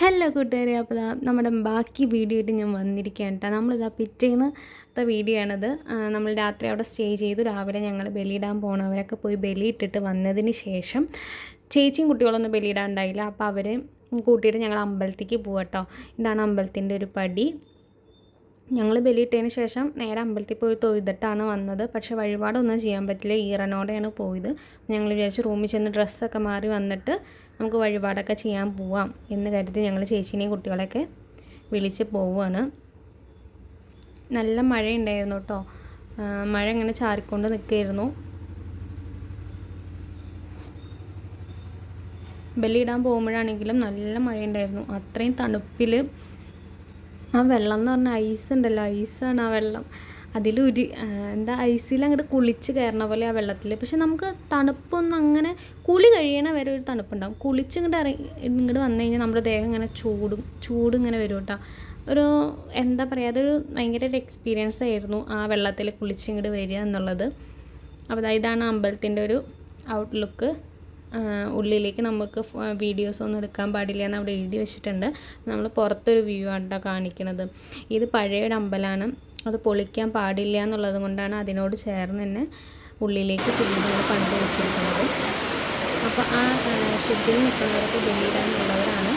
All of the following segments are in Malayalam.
ഹലോ കൂട്ടുകാരെ, അപ്പോൾ നമ്മുടെ ബാക്കി വീഡിയോ ആയിട്ട് ഞാൻ വന്നിരിക്കുകയാണ് കേട്ടോ. നമ്മളിതാ പിറ്റേന്നത്തെ വീഡിയോ ആണിത്. നമ്മൾ രാത്രി അവിടെ സ്റ്റേ ചെയ്തു. രാവിലെ ഞങ്ങൾ ബലിയിടാൻ പോകണവരൊക്കെ പോയി ബലിയിട്ടിട്ട് വന്നതിന് ശേഷം ചേച്ചിയും കുട്ടികളൊന്നും ബലിയിടാൻ ഉണ്ടായില്ല. അപ്പോൾ അവർ കൂട്ടിയിട്ട് ഞങ്ങൾ അമ്പലത്തേക്ക് പോകട്ടോ. ഇതാണ് അമ്പലത്തിൻ്റെ ഒരു പടി. ഞങ്ങൾ ബലിയിട്ടതിന് ശേഷം നേരെ അമ്പലത്തിൽ പോയി തൊഴുതിട്ടാണ് വന്നത്. പക്ഷേ വഴിപാടൊന്നും ചെയ്യാൻ പറ്റില്ല, ഈറനോടെയാണ് പോയത്. ഞങ്ങൾ വിചാരിച്ചു റൂമിൽ ചെന്ന് ഡ്രസ്സൊക്കെ മാറി വന്നിട്ട് നമുക്ക് വഴിപാടൊക്കെ ചെയ്യാൻ പോവാം എന്ന് കരുതി ഞങ്ങൾ ചേച്ചീനെയും കുട്ടികളെയൊക്കെ വിളിച്ച് പോവുകയാണ്. നല്ല മഴയുണ്ടായിരുന്നു കേട്ടോ. മഴ ഇങ്ങനെ ചാറിക്കൊണ്ട് നിൽക്കുകയായിരുന്നു. ബലിയിടാൻ പോകുമ്പോഴാണെങ്കിലും നല്ല മഴയുണ്ടായിരുന്നു. അത്രയും തണുപ്പിൽ ആ വെള്ളം എന്ന് പറഞ്ഞാൽ ഐസ് ഉണ്ടല്ലോ, ഐസാണ് ആ വെള്ളം. ഐസിൽ അങ്ങോട്ട് കുളിച്ച് കയറണ പോലെ ആ വെള്ളത്തിൽ. പക്ഷെ നമുക്ക് തണുപ്പൊന്നും അങ്ങനെ കുളി കഴിയണ വരെ ഒരു തണുപ്പുണ്ടാകും. ഇങ്ങോട്ട് വന്നു കഴിഞ്ഞാൽ നമ്മുടെ ദേഹം ഇങ്ങനെ ചൂട് ഇങ്ങനെ വരും കേട്ടോ. അതൊരു ഭയങ്കര ഒരു എക്സ്പീരിയൻസ് ആയിരുന്നു ആ വെള്ളത്തിൽ കുളിച്ചിങ്ങോട്ട് വരിക എന്നുള്ളത്. അപ്പോൾ ഇതാണ് അമ്പലത്തിൻ്റെ ഒരു ഔട്ട്ലുക്ക്. ഉള്ളിലേക്ക് നമുക്ക് വീഡിയോസൊന്നും എടുക്കാൻ പാടില്ല എന്ന് അവിടെ എഴുതി വെച്ചിട്ടുണ്ട്. നമ്മൾ പുറത്തൊരു വ്യൂ ആണ് കേട്ടോ കാണിക്കുന്നത്. ഇത് പഴയൊരു അമ്പലമാണ്, അത് പൊളിക്കാൻ പാടില്ല എന്നുള്ളത് കൊണ്ടാണ് അതിനോട് ചേർന്ന് തന്നെ ഉള്ളിലേക്ക് പുള്ളികൾ പണിത് വെച്ചിരിക്കുന്നത്. അപ്പോൾ ആ ഷെഡിൽ നിൽക്കുന്നവരൊക്കെ ബലിയിടാനുള്ളവരാണ്.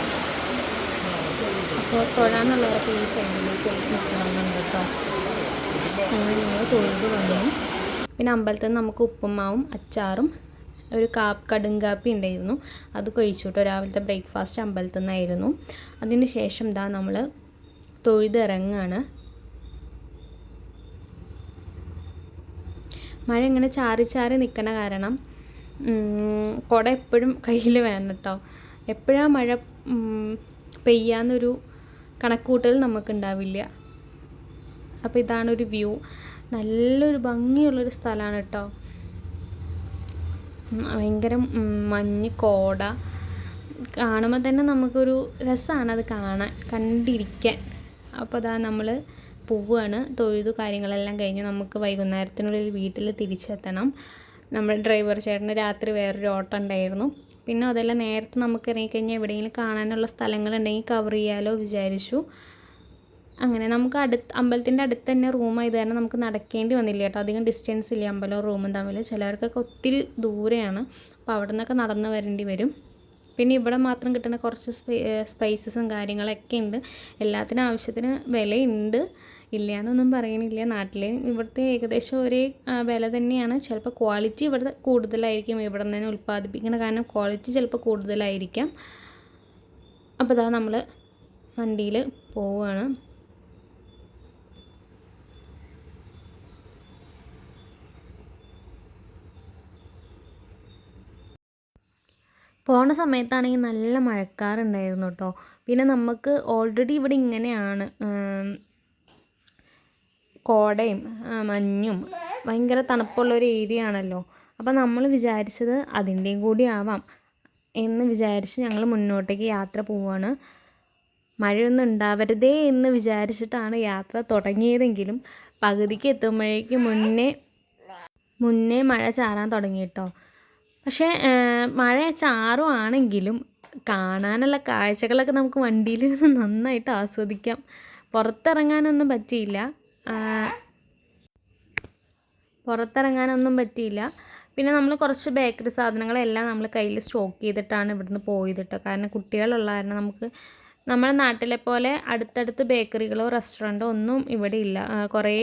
അപ്പോൾ തൊഴാനുള്ളവരൊക്കെ ഈ സൈഡിലേക്ക് നിൽക്കണമെന്നുണ്ട് കേട്ടോ. അങ്ങനെ ഞങ്ങൾ തൊഴുത് വന്നു. പിന്നെ അമ്പലത്തിൽ നിന്ന് നമുക്ക് ഉപ്പുമാവും അച്ചാറും ഒരു കടുങ്കാപ്പി ഉണ്ടായിരുന്നു, അത് കഴിച്ചു കേട്ടോ. രാവിലത്തെ ബ്രേക്ക്ഫാസ്റ്റ് അമ്പലത്തിൽ നിന്നായിരുന്നു. അതിന് ശേഷം നമ്മൾ തൊഴുതിറങ്ങാണ്. മഴ ഇങ്ങനെ ചാറി നിൽക്കണ കാരണം കുട എപ്പോഴും കയ്യിൽ വേണം കേട്ടോ. എപ്പോഴാണ് മഴ പെയ്യാന്നൊരു കണക്കൂട്ടൽ നമുക്കുണ്ടാവില്ല. അപ്പോൾ ഇതാണൊരു വ്യൂ. നല്ലൊരു ഭംഗിയുള്ളൊരു സ്ഥലമാണ് കേട്ടോ. ഭയങ്കര മഞ്ഞ് കോട കാണുമ്പോൾ തന്നെ നമുക്കൊരു രസമാണ് അത് കണ്ടിരിക്കാൻ. അപ്പോൾ നമ്മൾ പോവുകയാണ്. തൊഴുതു കാര്യങ്ങളെല്ലാം കഴിഞ്ഞ് നമുക്ക് വൈകുന്നേരത്തിനുള്ളിൽ വീട്ടിൽ തിരിച്ചെത്തണം. നമ്മുടെ ഡ്രൈവർ ചേട്ടന് രാത്രി വേറൊരു ഓട്ടം ഉണ്ടായിരുന്നു. പിന്നെ അതെല്ലാം നേരത്തെ നമുക്ക് ഇറങ്ങിക്കഴിഞ്ഞാൽ എവിടെയെങ്കിലും കാണാനുള്ള സ്ഥലങ്ങളുണ്ടെങ്കിൽ കവർ ചെയ്യാമല്ലോ വിചാരിച്ചു. അങ്ങനെ നമുക്ക് അമ്പലത്തിൻ്റെ അടുത്ത് തന്നെ റൂമായത് കാരണം നമുക്ക് നടക്കേണ്ടി വന്നില്ല കേട്ടോ. അധികം ഡിസ്റ്റൻസ് ഇല്ല അമ്പലവും റൂമും തമ്മിൽ. ചിലവർക്കൊക്കെ ഒത്തിരി ദൂരെയാണ്, അപ്പോൾ അവിടെ നിന്നൊക്കെ നടന്ന് വരേണ്ടി വരും. പിന്നെ ഇവിടെ മാത്രം കിട്ടുന്ന കുറച്ച് സ്പൈസസും കാര്യങ്ങളൊക്കെ ഉണ്ട്. എല്ലാത്തിനും ആവശ്യത്തിന് വിലയുണ്ട്, ഇല്ല എന്നൊന്നും പറയണില്ല. നാട്ടിലെ ഇവിടുത്തെ ഏകദേശം ഒരേ വില തന്നെയാണ്. ചിലപ്പോൾ ക്വാളിറ്റി ഇവിടെ കൂടുതലായിരിക്കും, ഇവിടെ നിന്ന് തന്നെ ഉൽപ്പാദിപ്പിക്കുന്ന കാരണം ക്വാളിറ്റി ചിലപ്പോൾ കൂടുതലായിരിക്കാം. അപ്പോൾ നമ്മൾ വണ്ടിയിൽ പോവുകയാണ്. പോണ സമയത്താണെങ്കിൽ നല്ല മഴക്കാറുണ്ടായിരുന്നു കേട്ടോ. പിന്നെ നമുക്ക് ഓൾറെഡി ഇവിടെ ഇങ്ങനെയാണ്, കോടയും മഞ്ഞും ഭയങ്കര തണുപ്പുള്ളൊരു ഏരിയ ആണല്ലോ. അപ്പോൾ നമ്മൾ വിചാരിച്ചത് അതിൻ്റെയും കൂടി ആവാം എന്ന് വിചാരിച്ച് ഞങ്ങൾ മുന്നോട്ടേക്ക് യാത്ര പോവുകയാണ്. മഴയൊന്നും ഉണ്ടാവരുതേ എന്ന് വിചാരിച്ചിട്ടാണ് യാത്ര തുടങ്ങിയതെങ്കിലും പകുതിക്ക് എത്തുമ്പോഴേക്കും മുന്നേ മഴ ചാറാൻ തുടങ്ങി കേട്ടോ. പക്ഷേ മഴ ചാറുവാണെങ്കിലും കാണാനുള്ള കാഴ്ചകളൊക്കെ നമുക്ക് വണ്ടിയിൽ നന്നായിട്ട് ആസ്വദിക്കാം. പുറത്തിറങ്ങാനൊന്നും പറ്റിയില്ല. പിന്നെ നമ്മൾ കുറച്ച് ബേക്കറി സാധനങ്ങളെല്ലാം നമ്മൾ കയ്യിൽ സ്റ്റോക്ക് ചെയ്തിട്ടാണ് ഇവിടുന്ന് പോയത് കേട്ടോ. കാരണം കുട്ടികളുള്ള കാരണം നമ്മുടെ നാട്ടിലെ പോലെ അടുത്തടുത്ത് ബേക്കറികളോ റെസ്റ്റോറൻറ്റോ ഒന്നും ഇവിടെ ഇല്ല. കുറേ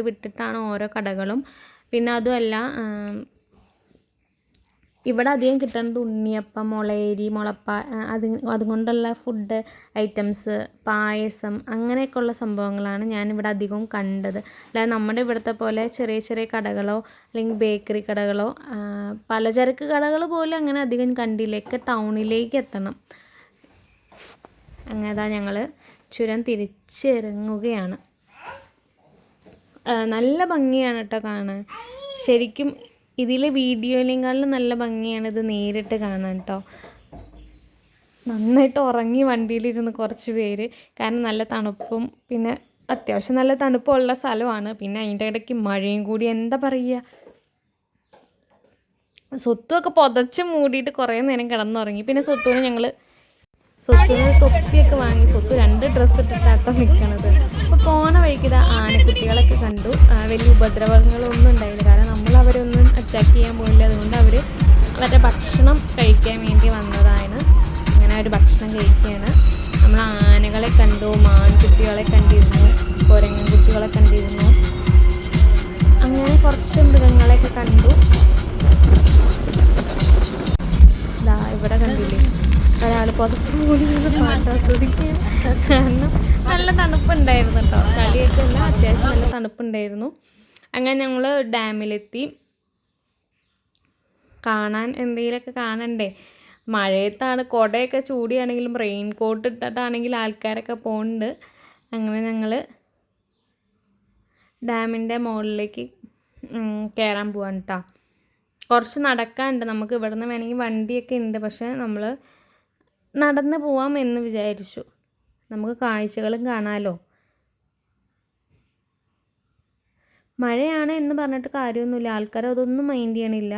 വിട്ടിട്ടാണ് ഓരോ കടകളും. പിന്നെ അതുമല്ല ഇവിടെ അധികം കിട്ടുന്നത് ഉണ്ണിയപ്പം, മുളയരി, അതുകൊണ്ടുള്ള ഫുഡ് ഐറ്റംസ്, പായസം അങ്ങനെയൊക്കെയുള്ള സംഭവങ്ങളാണ് ഞാനിവിടെ അധികവും കണ്ടത്. അല്ലാതെ നമ്മുടെ ഇവിടുത്തെ പോലെ ചെറിയ ചെറിയ കടകളോ അല്ലെങ്കിൽ ബേക്കറി കടകളോ പലചരക്ക് കടകൾ പോലും അങ്ങനെ അധികം കണ്ടില്ല. ഒക്കെ ടൗണിലേക്ക് എത്തണം. അങ്ങനെ ഞങ്ങൾ ചുരം തിരിച്ചിറങ്ങുകയാണ്. നല്ല ഭംഗിയാണ് കേട്ടോ കാണാൻ. ശരിക്കും ഇതിലെ വീഡിയോയിലേക്കാളും നല്ല ഭംഗിയാണ് ഇത് നേരിട്ട് കാണാൻ കേട്ടോ. നന്നായിട്ട് ഉറങ്ങി വണ്ടിയിലിരുന്ന് കുറച്ച് പേര്. കാരണം നല്ല തണുപ്പും പിന്നെ അത്യാവശ്യം നല്ല തണുപ്പുള്ള സ്ഥലമാണ്. പിന്നെ അതിൻ്റെ ഇടയ്ക്ക് മഴയും കൂടി, എന്താ പറയുക, സ്വത്തുമൊക്കെ പുതച്ച് മൂടിയിട്ട് കുറേ നേരം കിടന്നുറങ്ങി. പിന്നെ സ്വത്തുവിന് ഞങ്ങൾ സ്വത്തിന് തൊപ്പിയൊക്കെ വാങ്ങി. സ്വത്ത് 2 ഡ്രസ്സ് ഇട്ടിട്ടാട്ടോ നിൽക്കണത്. അപ്പോൾ പോണ വഴിക്ക് ഇതാ ആനക്കുട്ടികളൊക്കെ കണ്ടു. വലിയ ഉപദ്രവങ്ങളൊന്നും ഉണ്ടായില്ല, കാരണം നമ്മൾ അവരൊന്നും അറ്റാക്ക് ചെയ്യാൻ പോയില്ല. അതുകൊണ്ട് അവർ അവരുടെ ഭക്ഷണം കഴിക്കാൻ വേണ്ടി വന്നതാണ്. അങ്ങനെ അവർ ഭക്ഷണം കഴിക്കുകയാണ്. നമ്മൾ ആനകളെ കണ്ടു, മാൻകുട്ടികളെ കണ്ടിരുന്നു, കുരങ്ങൻ കുട്ടികളെ കണ്ടിരുന്നു. അങ്ങനെ കുറച്ച് മൃഗങ്ങളെയൊക്കെ കണ്ടു. ഇതാ ഇവിടെ കണ്ടില്ലേ, ഒരാൾ പുറത്ത് കൂടി പാട്ട് ആസ്വദിക്കുക. കാരണം നല്ല തണുപ്പുണ്ടായിരുന്നു കേട്ടോ. കളിയൊക്കെ അല്ല, അത്യാവശ്യം നല്ല തണുപ്പുണ്ടായിരുന്നു. അങ്ങനെ ഞങ്ങൾ ഡാമിലെത്തി. കാണാൻ എന്തെങ്കിലുമൊക്കെ കാണണ്ടേ. മഴയത്താണ്, കുടയൊക്കെ ചൂടിയാണെങ്കിലും റെയിൻ കോട്ട് ഇട്ടിട്ടാണെങ്കിലും ആൾക്കാരൊക്കെ പോകുന്നുണ്ട്. അങ്ങനെ ഞങ്ങൾ ഡാമിൻ്റെ മുകളിലേക്ക് കയറാൻ പോവാണ് കേട്ടോ. കുറച്ച് നടക്കാനുണ്ട്. നമുക്ക് ഇവിടെ നിന്ന് വേണമെങ്കിൽ വണ്ടിയൊക്കെ ഉണ്ട്, പക്ഷേ നമ്മൾ നടന്ന് പോവാം എന്ന് വിചാരിച്ചു. നമുക്ക് കാഴ്ചകളും കാണാമല്ലോ. മഴയാണ് എന്ന് പറഞ്ഞിട്ട് കാര്യമൊന്നുമില്ല, ആൾക്കാർ അതൊന്നും മൈൻഡ് ചെയ്യണില്ല.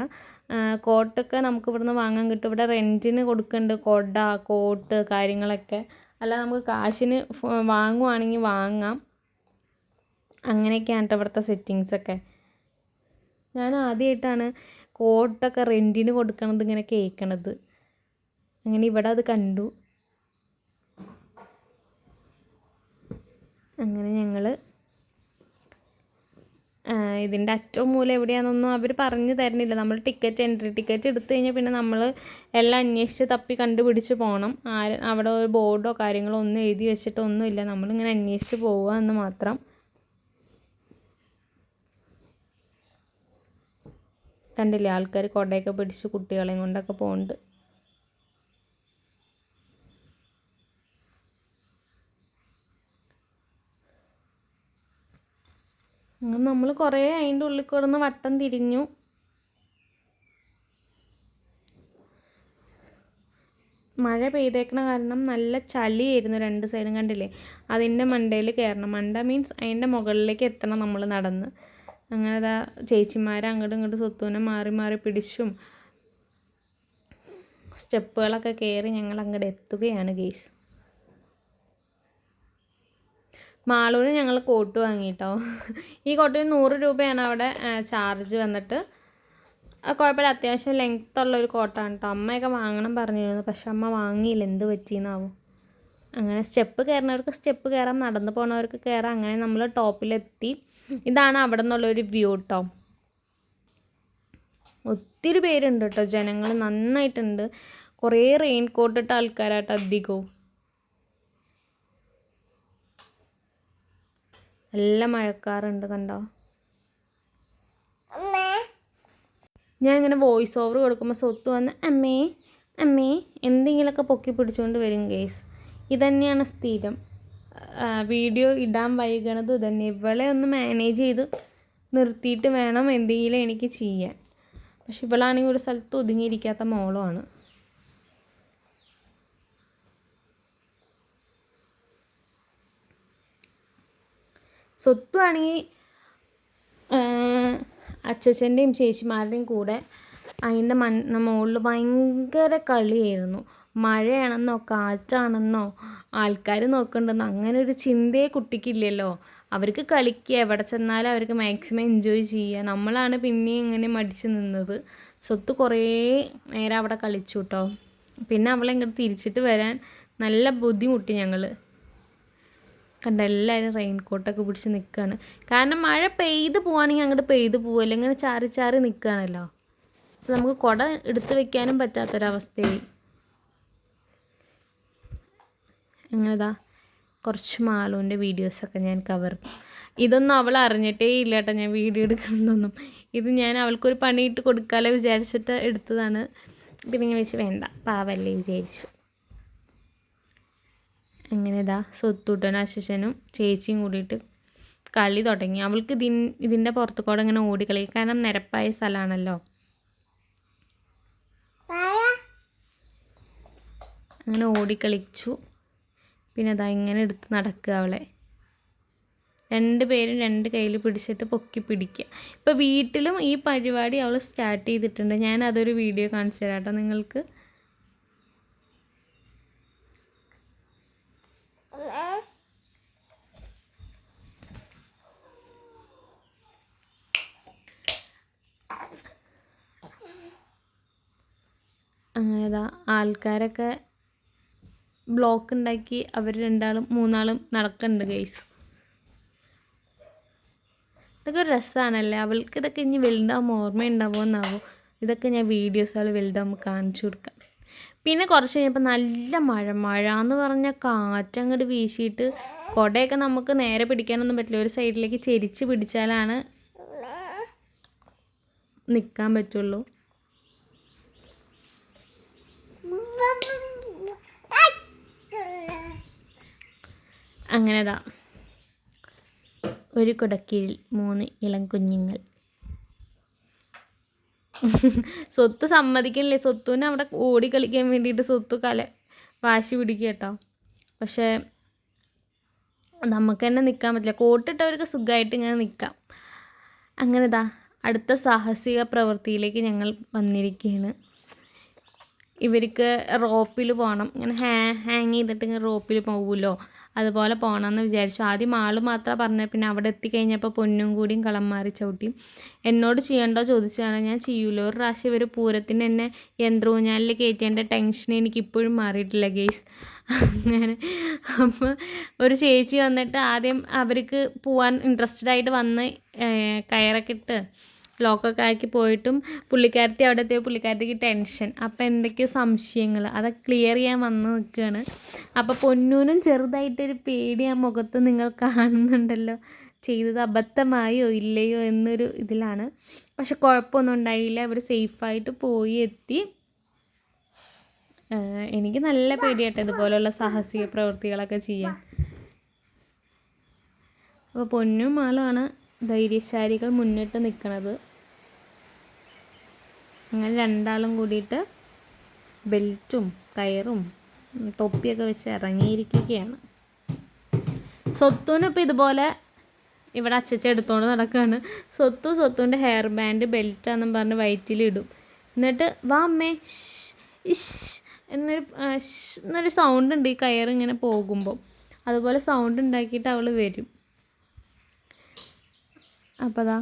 കോട്ടൊക്കെ നമുക്ക് ഇവിടുന്ന് വാങ്ങാൻ കിട്ടും. ഇവിടെ റെൻറ്റിന് കൊടുക്കുന്നുണ്ട് കൊട, കോട്ട് കാര്യങ്ങളൊക്കെ. അല്ല നമുക്ക് കാശിന് വാങ്ങുവാണെങ്കിൽ വാങ്ങാം. അങ്ങനെയൊക്കെയാണ് കേട്ടോ ഇവിടുത്തെ സെറ്റിങ്സൊക്കെ. ഞാൻ ആദ്യമായിട്ടാണ് കോട്ടൊക്കെ റെൻറ്റിന് കൊടുക്കണത് ഇങ്ങനെ കേൾക്കണത്. അങ്ങനെ ഇവിടെ അത് കണ്ടു. അങ്ങനെ ഞങ്ങൾ ഇതിൻ്റെ അറ്റവും മൂലം എവിടെയാണെന്നൊന്നും അവർ പറഞ്ഞു തരുന്നില്ല. നമ്മൾ എൻട്രി ടിക്കറ്റ് എടുത്തു കഴിഞ്ഞാൽ പിന്നെ നമ്മൾ എല്ലാം അന്വേഷിച്ച് തപ്പി കണ്ടുപിടിച്ച് പോകണം. അവിടെ ഒരു ബോർഡോ കാര്യങ്ങളോ ഒന്നും എഴുതി വെച്ചിട്ടൊന്നുമില്ല. നമ്മളിങ്ങനെ അന്വേഷിച്ച് പോവുക എന്ന് മാത്രം. കണ്ടില്ലേ, ആൾക്കാർ കുടയൊക്കെ പിടിച്ച് കുട്ടികളെയും കൊണ്ടൊക്കെ പോകുന്നുണ്ട്. അങ്ങനെ നമ്മൾ കുറേ അതിൻ്റെ ഉള്ളിൽ കിടന്ന് വട്ടം തിരിഞ്ഞു. മഴ പെയ്തേക്കണ കാരണം നല്ല ചളിയായിരുന്നു 2 സൈഡും. കണ്ടില്ലേ, അതിൻ്റെ മണ്ടയിൽ കയറണം. മണ്ട മീൻസ് അതിൻ്റെ മുകളിലേക്ക് എത്തണം നമ്മൾ നടന്ന്. അങ്ങനെ അതാ ചേച്ചിമാരെ അങ്ങോട്ടും ഇങ്ങോട്ടും സ്വത്തുവിനെ മാറി മാറി പിടിച്ചും സ്റ്റെപ്പുകളൊക്കെ കയറി ഞങ്ങൾ അങ്ങോട്ട് എത്തുകയാണ് ഗെയ്സ്. മാളൂന് ഞങ്ങൾ കോട്ട് വാങ്ങിയിട്ടോ. ഈ കോട്ടിന് 100 രൂപയാണ് അവിടെ ചാർജ് വന്നിട്ട്. കുഴപ്പമില്ല, അത്യാവശ്യം ലെങ്ത്തുള്ളൊരു കോട്ടാണ് കേട്ടോ. അമ്മയൊക്കെ വാങ്ങണം പറഞ്ഞിരുന്നു, പക്ഷെ അമ്മ വാങ്ങിയില്ല. എന്ത് പറ്റിയെന്നാവും. അങ്ങനെ സ്റ്റെപ്പ് കയറുന്നവർക്ക് സ്റ്റെപ്പ് കയറാം, നടന്നു പോകുന്നവർക്ക് കയറാം. അങ്ങനെ നമ്മൾ ടോപ്പിലെത്തി. ഇതാണ് അവിടെ നിന്നുള്ളൊരു വ്യൂ കേട്ടോ. ഒത്തിരി പേരുണ്ട് കേട്ടോ, ജനങ്ങൾ നന്നായിട്ടുണ്ട്. കുറേ റെയിൻ കോട്ടിട്ട ആൾക്കാരായിട്ട് അധികവും. നല്ല മഴക്കാറുണ്ട് കണ്ടോ. ഞാൻ ഇങ്ങനെ വോയിസ് ഓവർ കൊടുക്കുമ്പോൾ സ്വത്ത് വന്ന് അമ്മേ അമ്മേ എന്തെങ്കിലുമൊക്കെ പൊക്കി പിടിച്ചുകൊണ്ട് വരും ഗേസ്. ഇതന്നെയാണ് സ്ഥിരം. വീഡിയോ ഇടാൻ വൈകണത് ഇതന്നെ. ഇവളെ ഒന്ന് മാനേജ് ചെയ്ത് നിർത്തിയിട്ട് വേണം എന്തെങ്കിലും എനിക്ക് ചെയ്യാൻ. പക്ഷെ ഇവളാണെങ്കിൽ ഒരു സ്ഥലത്ത് ഒതുങ്ങിയിരിക്കാത്ത മോളുമാണ്. സ്വത്തുവാണെങ്കിൽ അച്ഛൻ്റെയും ചേച്ചിമാരുടെയും കൂടെ അതിൻ്റെ മുകളിൽ ഭയങ്കര കളിയായിരുന്നു. മഴയാണെന്നോ കാറ്റാണെന്നോ ആൾക്കാർ നോക്കണ്ടെന്നോ അങ്ങനെ ഒരു ചിന്തയെ കുട്ടിക്കില്ലല്ലോ. അവർക്ക് കളിക്കുക, എവിടെ ചെന്നാലും അവർക്ക് മാക്സിമം എൻജോയ് ചെയ്യുക. നമ്മളാണ് പിന്നെയും ഇങ്ങനെ മടിച്ച് നിന്നത്. സ്വത്ത് കുറേ നേരം അവിടെ കളിച്ചു കേട്ടോ. പിന്നെ അവളെ ഇങ്ങോട്ട് തിരിച്ചിട്ട് വരാൻ നല്ല ബുദ്ധിമുട്ടി ഞങ്ങൾ. കണ്ട എല്ലാവരും റെയിൻ കോട്ടൊക്കെ പിടിച്ച് നിൽക്കുകയാണ്. കാരണം മഴ പെയ്ത് പോവുകയാണെങ്കിൽ അങ്ങോട്ട് പെയ്ത് പോവുമല്ലോ, ഇങ്ങനെ ചാറി ചാറി നിൽക്കുകയാണല്ലോ. അപ്പോൾ നമുക്ക് കുട എടുത്ത് വെക്കാനും പറ്റാത്തൊരവസ്ഥയായി. അങ്ങനെതാ കുറച്ച് മാളൂൻ്റെ വീഡിയോസൊക്കെ ഞാൻ കവർന്നു. ഇതൊന്നും അവൾ അറിഞ്ഞിട്ടേ ഇല്ല കേട്ടോ ഞാൻ വീഡിയോ എടുക്കണമെന്നൊന്നും. ഇത് ഞാൻ അവൾക്കൊരു പണിയിട്ട് കൊടുക്കാമല്ലോ വിചാരിച്ചിട്ട് എടുത്തതാണ്. പിന്നെ ഇങ്ങനെ വെച്ച് വേണ്ട പാവല്ലേ വിചാരിച്ചു. അങ്ങനെ ഇതാ സ്വത്തൂട്ടനും അച്ഛനും ചേച്ചിയും കൂടിയിട്ട് കളി തുടങ്ങി. അവൾക്ക് ഇതിൻ്റെ പുറത്തു കൂടെ ഇങ്ങനെ ഓടിക്കളി, കാരണം നിരപ്പായ സ്ഥലമാണല്ലോ. അങ്ങനെ ഓടിക്കളിച്ചു. പിന്നെ അതാ ഇങ്ങനെ എടുത്ത് നടക്കുക അവളെ. 2 പേരും 2 കയ്യിൽ പിടിച്ചിട്ട് പൊക്കി പിടിക്കുക. ഇപ്പോൾ വീട്ടിലും ഈ പരിപാടി അവൾ സ്റ്റാർട്ട് ചെയ്തിട്ടുണ്ട്. ഞാൻ അതൊരു വീഡിയോ കാണിച്ചു തരാം കേട്ടോ നിങ്ങൾക്ക്. അങ്ങനെ ആൾക്കാരൊക്കെ ബ്ലോക്ക് ഉണ്ടാക്കി അവർ 2-3 നടക്കുന്നുണ്ട് ഗൈസ്. ഇതൊക്കെ ഒരു രസമാണല്ലേ. അവൾക്ക് ഇതൊക്കെ ഇനി വലുതാകുമ്പോൾ ഓർമ്മയുണ്ടാവുമോ എന്നാവോ. ഇതൊക്കെ ഞാൻ വീഡിയോസുകൾ വലുതാകുമ്പോൾ കാണിച്ചു കൊടുക്കാം. പിന്നെ കുറച്ച് കഴിഞ്ഞപ്പോൾ നല്ല മഴ എന്ന് പറഞ്ഞാൽ കാറ്റങ്ങോട്ട് വീശിയിട്ട് കുടയൊക്കെ നമുക്ക് നേരെ പിടിക്കാനൊന്നും പറ്റില്ല. ഒരു സൈഡിലേക്ക് ചെരിച്ച് പിടിച്ചാലാണ് നിൽക്കാൻ പറ്റുള്ളൂ. അങ്ങനെതാ ഒരു കുടക്കീഴിൽ 3 ഇളം കുഞ്ഞുങ്ങൾ. സ്വത്ത് സമ്മതിക്കണില്ലേ. സ്വത്തുവിനെ അവിടെ ഓടി കളിക്കാൻ വേണ്ടിയിട്ട് സ്വത്ത് വാശി പിടിക്കുക കേട്ടോ. പക്ഷേ നമുക്ക് തന്നെ നിൽക്കാൻ പറ്റില്ല. കോട്ടിട്ടവർക്ക് സുഖമായിട്ട് ഇങ്ങനെ നിൽക്കാം. അങ്ങനെതാ അടുത്ത സാഹസിക പ്രവൃത്തിയിലേക്ക് ഞങ്ങൾ വന്നിരിക്കുകയാണ്. ഇവർക്ക് റോപ്പിൽ പോകണം. ഇങ്ങനെ ഹാങ് ചെയ്തിട്ട് ഇങ്ങനെ റോപ്പിൽ പോകുമല്ലോ, അതുപോലെ പോകണമെന്ന് വിചാരിച്ചു. ആദ്യം ആൾ മാത്രമാണ് പറഞ്ഞത്. പിന്നെ അവിടെ എത്തിക്കഴിഞ്ഞപ്പോൾ പൊന്നും കൂടിയും കളം മാറി ചവിട്ടി. എന്നോട് ചെയ്യണ്ടോ ചോദിച്ചതാണ്. ഞാൻ ചെയ്യൂല. ഒരു പ്രാവശ്യം ഇവർ പൂരത്തിന് എന്നെ യന്ത്രൂഞ്ഞാലിൽ കയറ്റേണ്ട ടെൻഷൻ എനിക്കിപ്പോഴും മാറിയിട്ടില്ല ഗെയ്സ്. അങ്ങനെ അപ്പോൾ ഒരു ചേച്ചി വന്നിട്ട് ആദ്യം അവർക്ക് പോകാൻ ഇൻട്രസ്റ്റഡ് ആയിട്ട് വന്ന് കയറൊക്കെ ഇട്ട് ലോക്കൊക്കെ ആക്കി പോയിട്ടും പുള്ളിക്കാരത്തി അവിടെ എത്തിയ പുള്ളിക്കാരത്തിക്ക് ടെൻഷൻ. അപ്പോൾ എന്തൊക്കെയോ സംശയങ്ങൾ അതൊക്കെ ക്ലിയർ ചെയ്യാൻ വന്ന് നിൽക്കുകയാണ്. അപ്പോൾ പൊന്നൂനും ചെറുതായിട്ടൊരു പേടി ആ മുഖത്ത് നിങ്ങൾ കാണുന്നുണ്ടല്ലോ. ചെയ്തത് അബദ്ധമായോ ഇല്ലയോ എന്നൊരു ഇതിലാണ്. പക്ഷെ കുഴപ്പമൊന്നും ഉണ്ടായില്ല. അവർ സേഫായിട്ട് പോയി എത്തി. എനിക്ക് നല്ല പേടിയാട്ടെ ഇതുപോലുള്ള സാഹസിക പ്രവൃത്തികളൊക്കെ ചെയ്യാൻ. അപ്പോൾ പൊന്നും മാളുമാണ് ധൈര്യശാലികൾ മുന്നിട്ട് നിൽക്കുന്നത്. അങ്ങനെ 2 കൂടിയിട്ട് ബെൽറ്റും കയറും തൊപ്പിയൊക്കെ വെച്ച് ഇറങ്ങിയിരിക്കുകയാണ്. സ്വത്തുവിനും ഇപ്പോൾ ഇതുപോലെ ഇവിടെ അച്ചച്ച എടുത്തുകൊണ്ട് നടക്കുകയാണ്. സ്വത്തുവിൻ്റെ ഹെയർ ബാൻഡ് ബെൽറ്റാണെന്നും പറഞ്ഞ് വയറ്റിലിടും. എന്നിട്ട് വാ അമ്മേ ഇഷ് എന്നൊരു സൗണ്ട് ഉണ്ട് ഈ കയർ ഇങ്ങനെ പോകുമ്പോൾ. അതുപോലെ സൗണ്ട് ഉണ്ടാക്കിയിട്ട് അവൾ വരും. അപ്പോൾ അതാ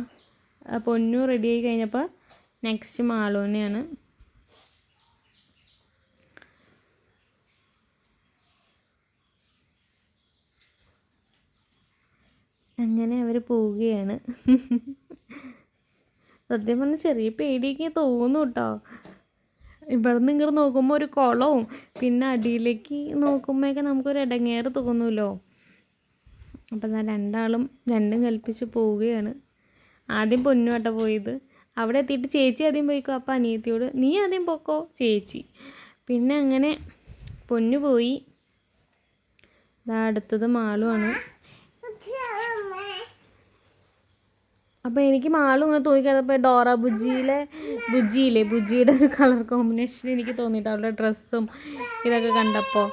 പൊന്നു റെഡിയായി കഴിഞ്ഞപ്പോൾ നെക്സ്റ്റ് മാളൂനെയാണ്. അങ്ങനെ അവർ പോവുകയാണ്. സത്യം പറഞ്ഞാൽ ചെറിയ പേടിയൊക്കെ തോന്നും കേട്ടോ. ഇവിടെ നിന്ന് ഇങ്ങോട്ട് നോക്കുമ്പോൾ ഒരു കുളവും പിന്നെ അടിയിലേക്ക് നോക്കുമ്പോഴൊക്കെ നമുക്കൊരു ഇടങ്ങേറ് തോന്നുമല്ലോ. അപ്പം ഞാൻ 2 കൽപ്പിച്ച് പോവുകയാണ്. ആദ്യം പൊന്നുവട്ട പോയത്. അവിടെ എത്തിയിട്ട് ചേച്ചി ആദ്യം പോയിക്കോ. അപ്പം അനിയത്തിയോട് നീ ആദ്യം പോക്കോ ചേച്ചി. പിന്നെ അങ്ങനെ പൊന്നു പോയി. അടുത്തത് മാളുമാണ്. അപ്പോൾ എനിക്ക് മാളും ഇങ്ങനെ തോന്നിക്കാതപ്പോൾ ഡോറ ബുജിയുടെ ഒരു കളർ കോമ്പിനേഷൻ എനിക്ക് തോന്നിയിട്ട് അവളുടെ ഡ്രസ്സും ഇതൊക്കെ കണ്ടപ്പോൾ.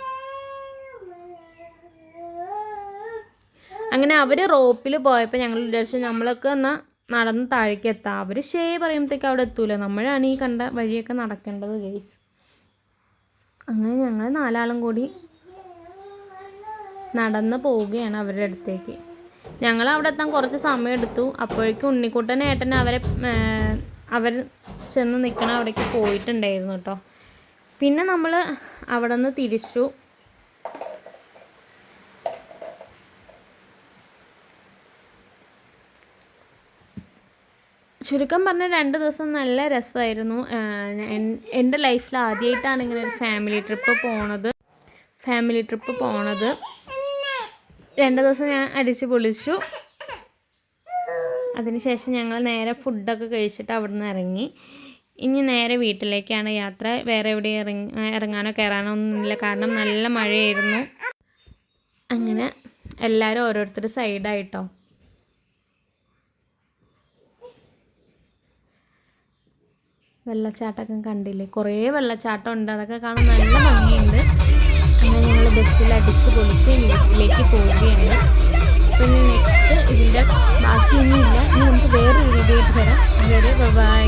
അങ്ങനെ അവർ റോപ്പിൽ പോയപ്പോൾ ഞങ്ങൾ വിചാരിച്ചു നമ്മളൊക്കെ എന്നാൽ നടന്ന് താഴേക്ക് എത്താം. അവർ പറയുമ്പോഴത്തേക്ക് അവിടെ എത്തൂല. നമ്മളാണ് ഈ കണ്ട വഴിയൊക്കെ നടക്കേണ്ടത് ഗൈസ്. അങ്ങനെ ഞങ്ങൾ 4 കൂടി നടന്ന് പോവുകയാണ് അവരുടെ അടുത്തേക്ക്. ഞങ്ങൾ അവിടെ എത്താൻ കുറച്ച് സമയം എടുത്തു. അപ്പോഴേക്കും ഉണ്ണിക്കുട്ടൻ ഏട്ടൻ അവർ ചെന്ന് നിൽക്കണ അവിടേക്ക് പോയിട്ടുണ്ടായിരുന്നു കേട്ടോ. പിന്നെ നമ്മൾ അവിടെ നിന്ന് തിരിച്ചു. ചുരുക്കം പറഞ്ഞാൽ 2 ദിവസം നല്ല രസമായിരുന്നു. എൻ്റെ ലൈഫിൽ ആദ്യമായിട്ടാണ് ഇങ്ങനെ ഒരു ഫാമിലി ട്രിപ്പ് പോണത്. 2 ദിവസം ഞാൻ അടിച്ച് പൊളിച്ചു. അതിനുശേഷം ഞങ്ങൾ നേരെ ഫുഡൊക്കെ കഴിച്ചിട്ട് അവിടെ നിന്ന് ഇറങ്ങി. ഇനി നേരെ വീട്ടിലേക്കാണ് യാത്ര. വേറെ എവിടെയും ഇറങ്ങാനോ കയറാനോ ഒന്നുമില്ല, കാരണം നല്ല മഴയായിരുന്നു. അങ്ങനെ എല്ലാവരും ഓരോരുത്തർ സൈഡായിട്ടോ. വെള്ളച്ചാട്ടമൊക്കെ കണ്ടില്ലേ, കുറേ വെള്ളച്ചാട്ടം ഉണ്ട്. അതൊക്കെ കാണാൻ നല്ല ഭംഗിയുണ്ട്. അങ്ങനെ ഞങ്ങൾ ബസ്സിൽ അടിച്ച് പൊളിച്ച് വീട്ടിലേക്ക് പോവുകയാണ്. പിന്നെ നെക്സ്റ്റ് ഇതിൻ്റെ ബാക്കിയൊന്നുമില്ല. ഇനി നമുക്ക് വേറൊരു വീഡിയോ ആയിട്ട് തരാം. അതുവരെ ബൈ.